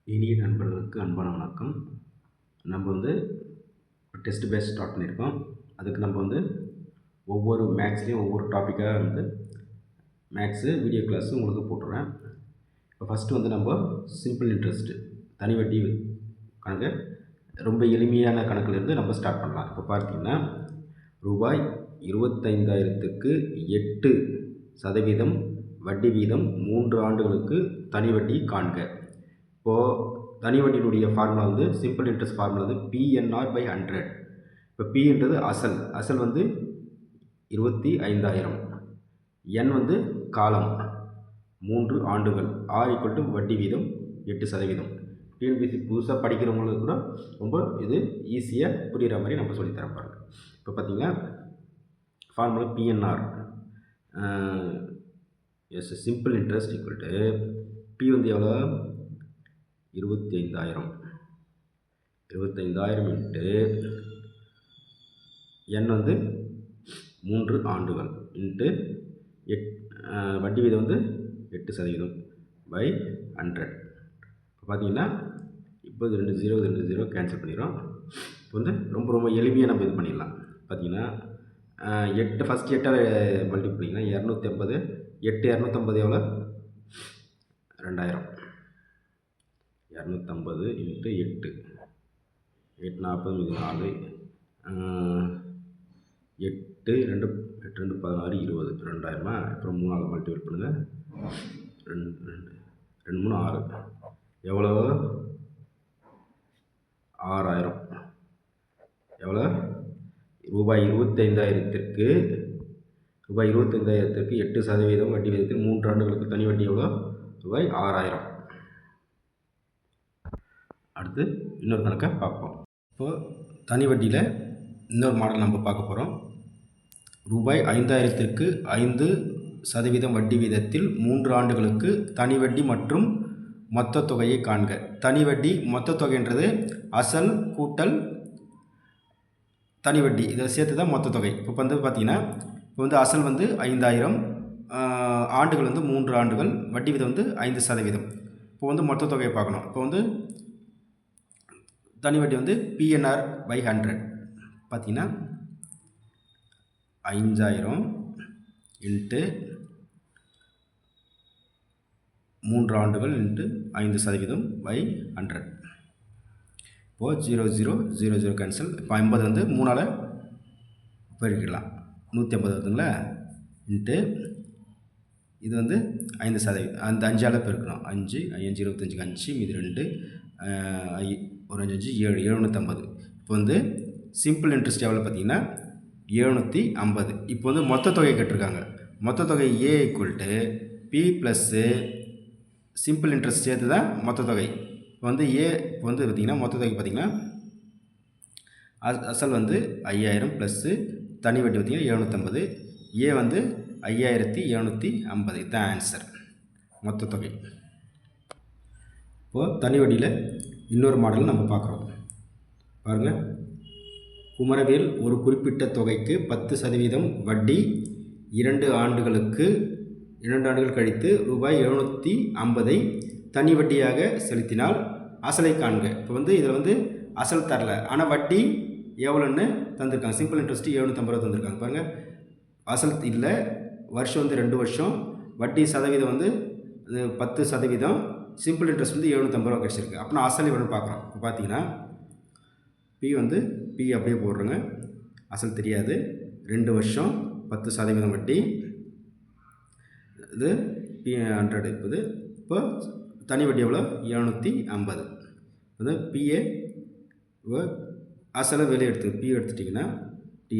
இனிய நண்பர்களுக்கு அன்பான வணக்கம். நம்ம வந்து டெஸ்ட் பேட்ச் ஸ்டார்ட் பண்ணியிருக்கோம். அதுக்கு நம்ம வந்து ஒவ்வொரு மேக்ஸ்லேயும் ஒவ்வொரு டாப்பிக்காக வந்து மேக்ஸு வீடியோ கிளாஸு உங்களுக்கு போட்டுறேன். இப்போ ஃபஸ்ட்டு வந்து நம்ம சிம்பிள் இன்ட்ரெஸ்ட்டு தனி வட்டி கணக்கு ரொம்ப எளிமையான கணக்குலேருந்து நம்ம ஸ்டார்ட் பண்ணலாம். இப்போ பார்த்தீங்கன்னா ரூபாய் 25,000க்கு 8% வட்டி வீதம் 3 ஆண்டுகளுக்கு தனி வட்டி காண்க. இப்போது தனி வட்டியினுடைய ஃபார்முலா வந்து சிம்பிள் இன்ட்ரெஸ்ட் ஃபார்முலா வந்து PNR/100. இப்போ பின்றது அசல் வந்து 25,000, என் வந்து காலம் 3 ஆண்டுகள், R = வட்டி வீதம் 8%. டிஎன்பிசி புதுசாக படிக்கிறவங்களுக்கு கூட ரொம்ப இது ஈஸியாக புரிகிற மாதிரி நம்ம சொல்லித்தர பாருங்க. இப்போ பார்த்தீங்கன்னா formula PNR simple interest = P வந்து எவ்வளோ 25,000 இன்ட்டு என் வந்து 3 ஆண்டுகள் இன்ட்டு வட்டி வீதம் வந்து 8% பை 100. இப்போ பார்த்தீங்கன்னா இப்போ 2 0 கேன்சல் பண்ணிடுறோம். இப்போ வந்து ரொம்ப எளிமையாக நம்ம இது பண்ணிடலாம். பார்த்தீங்கன்னா 8 ஃபஸ்ட் 8ஆல் மல்டிபிள் பண்ணிங்கன்னா 250, 8 250 எவ்வளோ 2000. 250 இன்ட்டு 8 40 மீது 4 8 2 16 20 2000. அப்புறம் 3ஆல் மல்டிபிள் பண்ணுங்கள். 2 3 6 எவ்வளோ 6000. எவ்வளோ ரூபாய் 25,000க்கு 8% வட்டி விதத்தில் 3 ஆண்டுகளுக்கு தனி வட்டி எவ்வளோ ரூபாய் 6000. அடுத்து இன்னொரு கணக்கை பார்ப்போம். இப்போது தனி வட்டியில் இன்னொரு மாடல் நம்ம பார்க்க போகிறோம். ரூபாய் 5,000க்கு 5% வட்டி வீதத்தில் 3 ஆண்டுகளுக்கு தனி வட்டி மற்றும் மொத்த தொகையை காண்க. தனி வட்டி மொத்த தொகைன்றது அசல் கூட்டல் தனி வட்டி இதை சேர்த்து தான் மொத்த தொகை. இப்போ வந்து பார்த்திங்கன்னா இப்போ வந்து அசல் வந்து 5,000, ஆண்டுகள் வந்து 3 ஆண்டுகள், வட்டி வீதம் வந்து 5%. இப்போ வந்து மொத்த தொகையை பார்க்கணும். இப்போ வந்து தனி வட்டி வந்து PNR/100 பார்த்தீங்கன்னா 5,000 இன்ட்டு 3 ஆண்டுகள் இன்ட்டு 5% பை 100. இப்போது 0 கேன்சல். இப்போ 50 வந்து 3ஆல் பெருக்கிடலாம், 150 வருதுங்களா. இன்ட்டு இது வந்து 5%, அந்த 5ஆல் பெருக்கணும். 5 25 5 மீது 2 ஒரு 5 7 750. இப்போ வந்து சிம்பிள் இன்ட்ரெஸ்ட் எவ்வளோ பார்த்தீங்கன்னா 750. இப்போ வந்து மொத்த தொகை கேட்டிருக்காங்க. மொத்த தொகை A = P + சிம்பிள் இன்ட்ரெஸ்ட் சேர்த்து தான் மொத்த தொகை. இப்போ வந்து A இப்போ வந்து பார்த்திங்கன்னா மொத்த தொகை பார்த்திங்கன்னா அசல் வந்து 5,000 ப்ளஸ்ஸு தனி வட்டி பார்த்திங்கன்னா 750. A வந்து 5,750. இதுதான் ஆன்சர், மொத்த தொகை. இப்போது தனி வட்டியில் இன்னொரு மாடல் நம்ம பார்க்குறோம் பாருங்கள். குமரவேல் ஒரு குறிப்பிட்ட தொகைக்கு 10% வட்டி 2 ஆண்டுகள் கழித்து ரூபாய் 750 தனி வட்டியாக செலுத்தினால் அசலை காண்க. இப்போ வந்து இதில் வந்து அசல் தரல, ஆனால் வட்டி எவ்வளோன்னு தந்திருக்காங்க. சிம்பிள் இன்ட்ரெஸ்ட்டு 750 ரூபா தந்திருக்காங்க பாருங்கள். அசல் இல்லை, வருஷம் வந்து 2 வருஷம், வட்டி சதவீதம் வந்து 10%, சிம்பிள் இன்ட்ரெஸ்ட் வந்து 750 ரூபா கிடச்சிருக்கு. அப்படின்னா அசல் எவ்வளோன்னு பார்க்குறோம். இப்போ பார்த்தீங்கன்னா பி அப்படியே போடுறோங்க. அசல் தெரியாது, 2 வருஷம் 10% வட்டி, இது P100 இருக்குது. இப்போ தனி வட்டி எவ்வளோ 750. அது பிஏ அசலை வெளியே பி எடுத்துட்டிங்கன்னா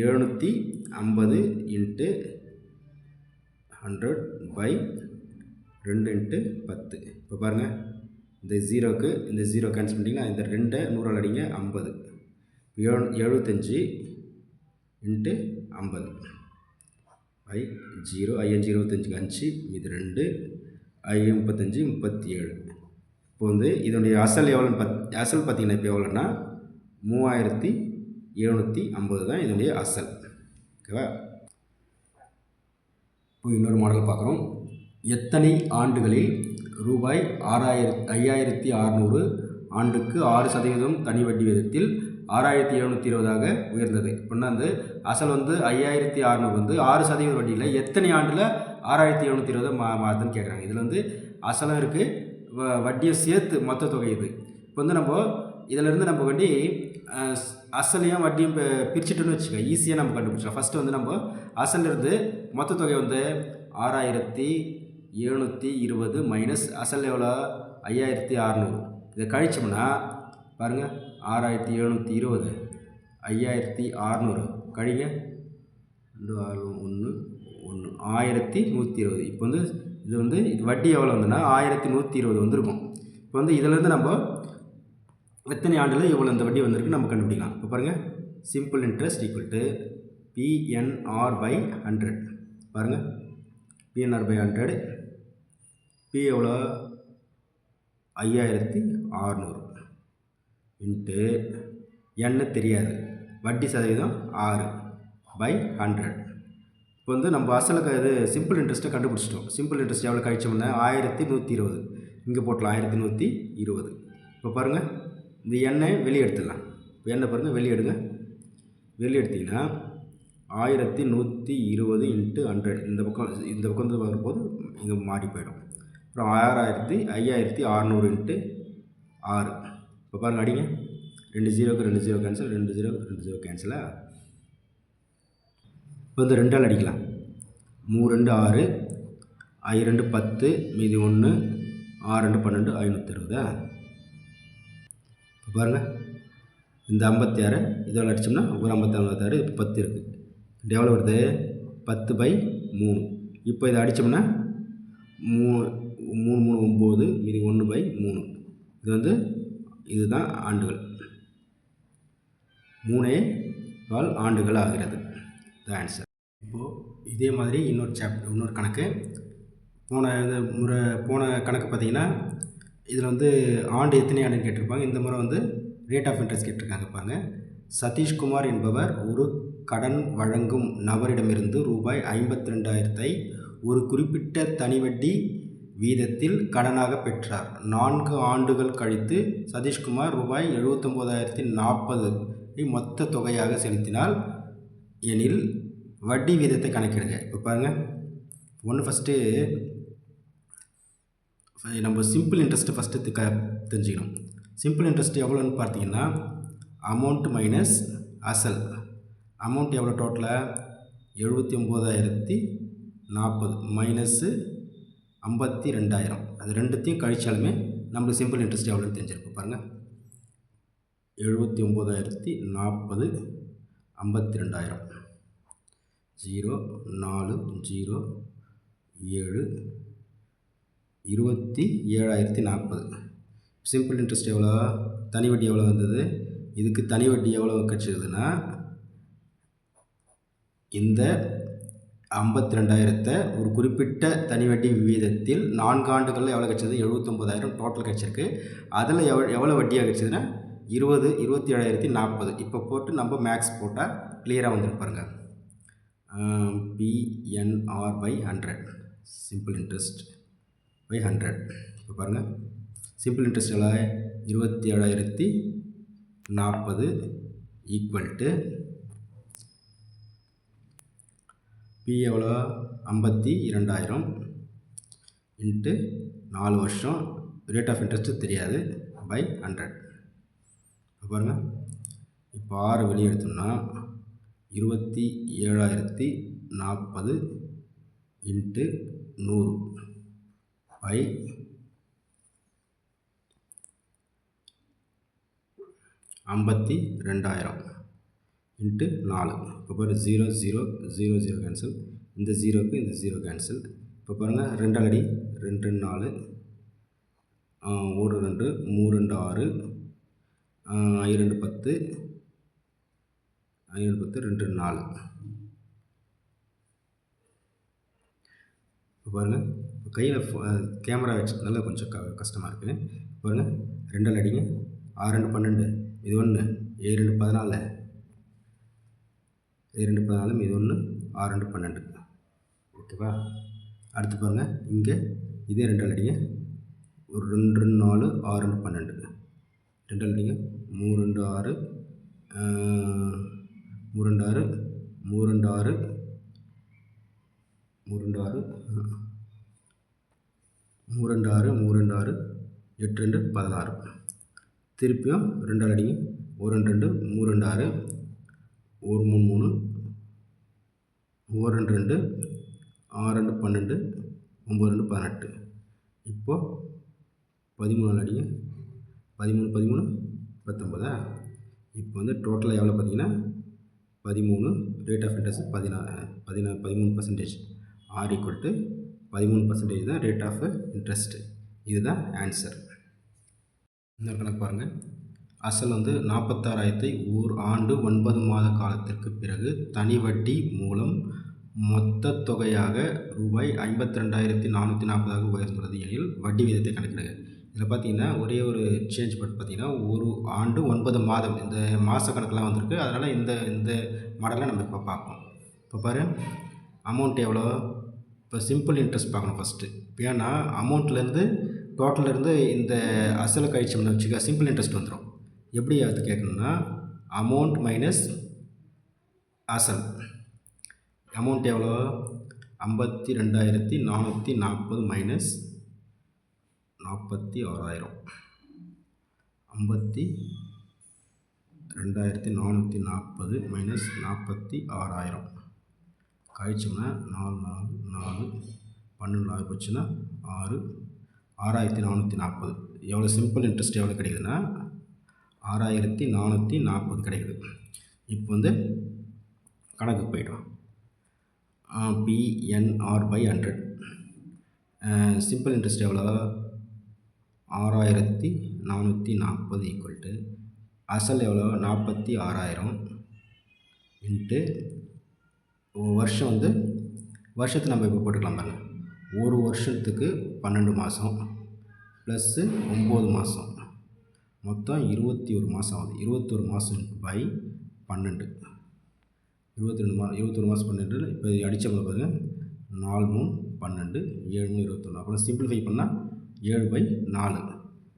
750 இன்ட்டு 100 பை 2 இன்ட்டு 10. இப்போ பாருங்கள், இந்த 0 கேன்சல் பண்ணிங்கன்னா இந்த 2 100ஆல் அடிங்க 50. 75 இன்ட்டு 50 பை 0 5 25 5 மீது 2 35 37. இப்போ வந்து இதனுடைய அசல் எவ்வளோன்னு அசல் பார்த்திங்கன்னா இப்போ எவ்வளோன்னா 3,750 தான் இதனுடைய அசல். ஓகேவா. இப்போ இன்னொரு மாடல் பார்க்குறோம். எத்தனை ஆண்டுகளில் ரூபாய் 5600 ஆண்டுக்கு 6% தனி வட்டி விகிதத்தில் 6720ஆக உயர்ந்தது. இப்போனா வந்து அசல் வந்து 5600 வந்து 6% வட்டியில் எத்தனை ஆண்டில் 6720 மாறுதுன்னு கேட்குறாங்க. இதில் வந்து அசலும் இருக்குது, வட்டியை சேர்த்து மொத்த தொகை இது. இப்போ வந்து நம்ம இதிலேருந்து நம்ம வண்டி அசலையும் வட்டியும் பிரிச்சுட்டோன்னு வச்சுக்க, ஈஸியாக நம்ம கண்டுபிடிச்சோம். ஃபஸ்ட்டு வந்து நம்ம அசலிருந்து மொத்த தொகை வந்து 6720 மைனஸ் அசல் எவ்வளோ 5600. இதை கழிச்சோம்னா பாருங்கள், 6720 5600 கழிங்க 2 6 1 1 1120. இப்போ வந்து இது வந்து இது வட்டி எவ்வளோ வந்துன்னா 1120 வந்திருக்கும். இப்போ வந்து இதிலேருந்து நம்ம எத்தனை ஆண்டில் எவ்வளோ இந்த வட்டி வந்திருக்கு நம்ம கண்டுபிடிக்கலாம். இப்போ பாருங்கள், simple interest equal to PNR/100. பாருங்கள், PNR/100 P எவ்வளோ 5600 இன்ட்டு n தெரியாது, வட்டி சதவீதம் 6/100. இப்போ வந்து நம்ம அசலுக்கு இது சிம்பிள் இன்ட்ரெஸ்ட்டை கண்டுபிடிச்சிட்டோம். சிம்பிள் இன்ட்ரெஸ்ட் எவ்வளோ கழிச்சோம்னா 1120 இங்கே போட்டலாம் 1120. இப்போ பாருங்கள், இந்த எண்ணெய் வெளியே எடுத்துடலாம். இப்போ எண்ணெய் பாருங்கள் வெளியே எடுங்க. வெளியே எடுத்திங்கன்னா 1120 இன்ட்டு 100 இந்த பக்கம் வந்து வரும்போது இங்கே மாறி போயிடும். அப்புறம் 5600 இன்ட்டு 6. இப்போ பாருங்கள் அடிங்க, 2 0க்கு 2 0 கேன்சல், 2 0 2 0 கேன்சலா. இப்போ வந்து 2ஆல் அடிக்கலாம். 3 2 6, I 2 10, மீதி 1, 6 2 12, 560. இப்போ பாருங்கள், இந்த 56 இதோட அடித்தோம்னா ஒரு 56 இப்போ 10 இருக்குது. இது எவ்வளோ வருது 10/3. இப்போ இதை அடித்தோம்னா 3 3 9, மீதி 1/3. இது வந்து இதுதான் ஆண்டுகள், 3 ஆண்டுகள் ஆகிறது. The answer. இப்போது இதே மாதிரி இன்னொரு கணக்கு போன கணக்கு பார்த்திங்கன்னா இதில் வந்து ஆண்டு எத்தனை ஆண்டுன்னு கேட்டிருப்பாங்க. இந்த முறை வந்து ரேட் ஆஃப் இன்ட்ரெஸ்ட் கேட்டிருக்காங்க. பாருங்கள், சதீஷ்குமார் என்பவர் ஒரு கடன் வழங்கும் நபரிடமிருந்து ரூபாய் 52,000 ஒரு குறிப்பிட்ட தனி வட்டி வீதத்தில் கடனாக பெற்றார். 4 ஆண்டுகள் கழித்து சதீஷ்குமார் ரூபாய் 79,040 மொத்த தொகையாக செலுத்தினால் எனில் வட்டி வீதத்தை கணக்கிடுங்க. இப்போ பாருங்கள், ஃபஸ்ட்டு நம்ம சிம்பிள் இன்ட்ரெஸ்ட்டு ஃபஸ்ட்டு தெரிஞ்சுக்கணும். சிம்பிள் இன்ட்ரெஸ்ட் எவ்வளோன்னு பார்த்தீங்கன்னா அமௌண்ட் மைனஸ் அசல். அமௌண்ட் எவ்வளோ டோட்டலாக 79,040 மைனஸு 52,000. அது ரெண்டுத்தையும் கழிச்சாலுமே நம்மளுக்கு சிம்பிள் இன்ட்ரெஸ்ட் எவ்வளோன்னு தெரிஞ்சிருக்கும். பாருங்கள், 79,040 52,000 0 4 0 7 27,040. சிம்பிள் இன்ட்ரெஸ்ட் எவ்வளோ, தனி வட்டி எவ்வளோ வந்தது, இதுக்கு தனி வட்டி எவ்வளோ கிடச்சிதுன்னா இந்த 52,000 ஒரு குறிப்பிட்ட தனி வட்டி விகிதத்தில் 4 ஆண்டுகளில் எவ்வளோ கிடச்சிது 79,000 டோட்டல் கிடச்சிருக்கு. அதில் எவ்வளோ வட்டியாக கிடச்சிதுன்னா 27,040. இப்போ போட்டு நம்ம மேக்ஸ் போட்டால் கிளியராக வந்துடும். பாருங்கள், PNR/100 சிம்பிள் இன்ட்ரெஸ்ட் பை 100. இப்போ பாருங்கள், சிம்பிள் இன்ட்ரெஸ்ட் எவ்வளோ 27,040 ஈக்குவல் டு P எவ்வளோ 52,000 இன்ட்டு 4 வருஷம், ரேட் ஆஃப் இன்ட்ரெஸ்ட்டு தெரியாது, பை 100. இப்போ பாருங்கள், இப்போ 6 வெளியே எடுத்தோம்னா 27,040 இன்ட்டு 100 பை 52,000 இன்ட்டு 4. இப்போ பாருங்கள், 0 0 0 0 கேன்சல், இந்த 0க்கு இந்த 0 கேன்சல். இப்போ பாருங்கள், 2ஆல் அடி, 2 2 4, 1 2 3 2 6, I 2 10, I 2 10 2 4. இப்போ பாருங்கள், இப்போ கையில் கேமரா வச்சதுனால கொஞ்சம் கஷ்டமாக இருக்குது. பாருங்கள், 2ஆல் அடிங்க, 6 2 12, இது 1, 7 2 14, 7 2 14, இது 1, 6 2 12. ஓகேவா? அடுத்து பாருங்கள், இங்கே இதே 2ஆல் அடிங்க, ஒரு 2 2 4 6 2 12 2 எழுதிங்க 3 2 6 3 2 6 3 2 6 3 2 6 3 2 6 3 2 6 8 2 16 திருப்பியும் 2 அடிங்க 1 2 3 2 6 1 3 3 1 2 6 2 12 9 2 18 இப்போது 13 அடிங்க 13 13 19 இப்போ வந்து டோட்டலாக எவ்வளோ பார்த்தீங்கன்னா 13 rate of interest 13%. R equal to 13% தான் ரேட் ஆஃப் இன்ட்ரெஸ்ட். இதுதான் ஆன்சர். இன்னொரு கணக்கு பாருங்கள். அசல் வந்து 46,000 ஓர் ஆண்டு 9 மாத காலத்திற்கு பிறகு தனி வட்டி மூலம் மொத்த தொகையாக ரூபாய் 52,440 உயர்ந்துள்ளது எனில் வட்டி விகிதத்தை கணக்கிடுங்க. இதில் பார்த்தீங்கன்னா ஒரே ஒரு சேஞ்ச் பட் பார்த்தீங்கன்னா ஒரு ஆண்டு 9 மாதம் இந்த மாத கணக்கெலாம் வந்திருக்கு. அதனால் இந்த மாடலை நம்ம இப்போ பார்ப்போம். இப்போ பாரு அமௌண்ட் எவ்வளோ. இப்போ சிம்பிள் இன்ட்ரெஸ்ட் பார்க்கணும் ஃபஸ்ட்டு. ஏன்னா அமௌண்ட்லேருந்து டோட்டலேருந்து இந்த அசலை கழிச்சோம்னு வச்சுக்க சிம்பிள் இன்ட்ரெஸ்ட் வந்துடும். எப்படி அது கேட்கணும்னா அமௌண்ட் மைனஸ் அசல். அமௌண்ட் எவ்வளோ 52,440 மைனஸ் 46,000. 52,440 மைனஸ் 46,000 கழிச்சோம்னா 4 4 12 ஆகி போச்சுன்னா 6,440. எவ்வளோ சிம்பிள் இன்ட்ரெஸ்ட் எவ்வளோ கிடைக்குதுன்னா 6,440 கிடைக்குது. இப்போ வந்து கணக்கு போய்டும். PNR/100 சிம்பிள் இன்ட்ரெஸ்ட் எவ்வளோ 6,440 ஈக்குவல் டு அசல் எவ்வளோ 46,000 இன்ட்டு வருஷம் வந்து வருஷத்தை நம்ம இப்போ போட்டுக்கலாம் பாருங்கள். ஒரு வருஷத்துக்கு 12 மாதம் ப்ளஸ்ஸு 9 மாதம் மொத்தம் 21 மாதம் ஆகுது. 21 மாதம் பை 12 21 மாதம் 12. இப்போ அடித்தோம்னா பாருங்கள் 4 3 12 7 3 21. அப்புறம் சிம்பிளிஃபை பண்ணால் 7/4.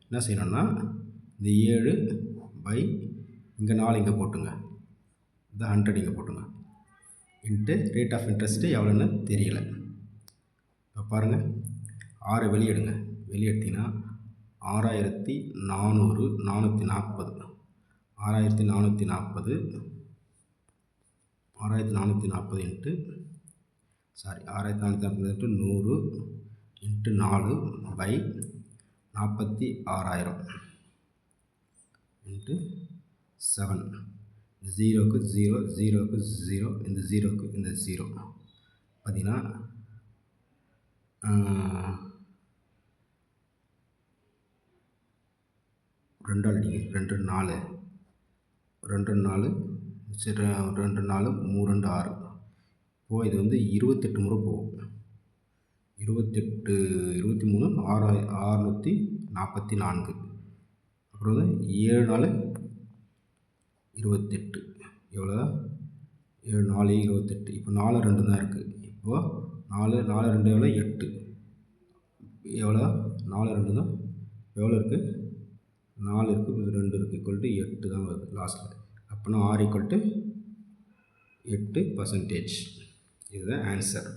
என்ன செய்யணும்னா இந்த 7 பை இங்கே 4 இங்கே போட்டுங்க, இந்த 100 இங்கே போட்டுங்க இன்ட்டு ரேட் ஆஃப் இன்ட்ரெஸ்ட்டு எவ்வளோன்னு தெரியல. இப்போ பாருங்கள் 6 வெளியெடுங்க. வெளியெடுத்திங்கன்னா 6,440 6,440 இன்ட்டு 6,440 100 இன்ட்டு 4 பை 46,000 இன்ட்டு 7. 0க்கு 0 0க்கு 0 இந்த 0க்கு இந்த 0 பார்த்தீங்கன்னா 2 அடிங்க 2 4 2 4 சரி 2 4 3 2 6. இப்போது இது வந்து 28 முறை போகும். 28 23 644. அப்புறம் வந்து 7 4 28 எவ்வளோ 7 4 28. இப்போ 4 2 தான் இருக்குது. இப்போது 4 4 2 எவ்வளோ 8 எவ்வளோ 4 2 தான் எவ்வளோ இருக்குது 4 இருக்குது 2 இருக்குது ஈக்குவல் டு 8 தான் வருது லாஸ்ட்டில். அப்போனா R = 8%. இதுதான் ஆன்சர்.